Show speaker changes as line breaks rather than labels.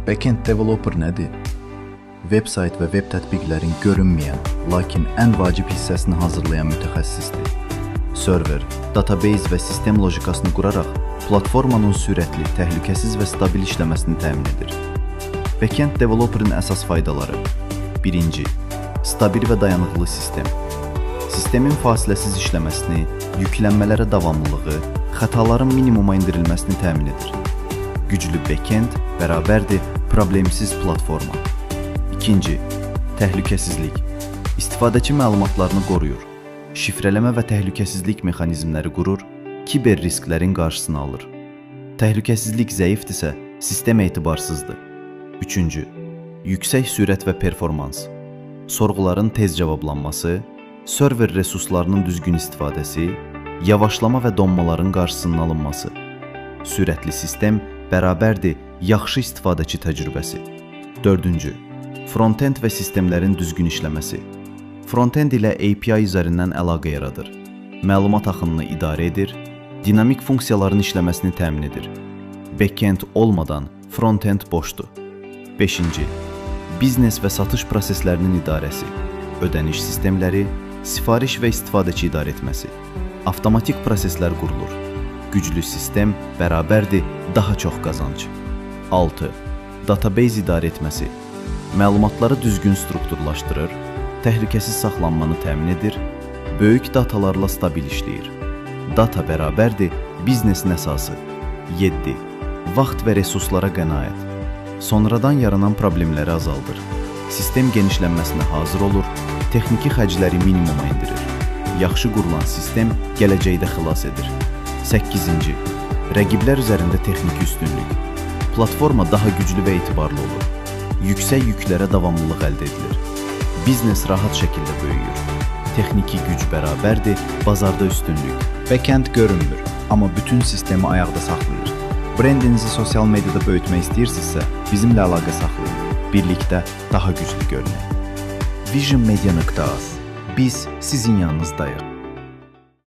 Backend developer nədir? Websayt və web tətbiqlərin görünməyən, lakin ən vacib hissəsini hazırlayan mütəxəssisdir. Server, database və sistem logikasını quraraq platformanın sürətli, təhlükəsiz və stabil işləməsini təmin edir. Backend developerin əsas faydaları: 1. Stabil və dayanıqlı sistem. Sistemin fasiləsiz işləməsini, yüklənmələrə davamlılığı, xətaların minimuma endirilməsini təmin edir. Güclü backend bərabərdir problemsiz platforma. 2. Təhlükəsizlik. İstifadəçi məlumatlarını qoruyur. Şifrələmə və təhlükəsizlik mexanizmləri qurur, kiber risklərin qarşısını alır. Təhlükəsizlik zəifdirsə, sistem etibarsızdır. 3. Yüksək sürət və performans. Sorğuların tez cavablanması, server resurslarının düzgün istifadəsi, yavaşlama və donmaların qarşısının alınması. Sürətli sistem bərabərdir yaxşı istifadəçi təcrübəsi. 4. Frontend və sistemlərin düzgün işləməsi. Frontend ilə API üzərindən əlaqə yaradır. Məlumat axınını idarə edir, dinamik funksiyaların işləməsini təmin edir. Backend olmadan frontend boşdur. 5. Biznes və satış proseslərinin idarəsi. Ödəniş sistemləri, sifariş və istifadəçi idarə etməsi. Avtomatik proseslər qurulur. Güclü sistem bərabərdir daha çox qazanc. 6. Database idarə etməsi. Məlumatları düzgün strukturlaşdırır, təhlükəsiz saxlanmanı təmin edir, böyük datalarla stabil işləyir. Data bərabərdir biznesin əsası. 7. Vaxt və resurslara qənaət. Sonradan yaranan problemləri azaldır. Sistem genişlənməsinə hazır olur, texniki xərcləri minimuma endirir. Yaxşı qurulan sistem gələcəkdə xilas edir. 8. Rəqiblər üzərində texniki üstünlük. Platforma daha güclü və etibarlı olur. Yüksək yüklərə davamlılıq əldə edilir. Biznes rahat şəkildə böyüyür. Texniki güc bərabərdir bazarda üstünlük. Backend görünmür, amma bütün sistemi ayaqda saxlayır. Brendinizi sosial mediada böyütmək istəyirsinizsə, bizimlə əlaqə saxlayın. Birlikdə daha güclü görünək. Vision Media.az. Biz sizin yanınızdayıq.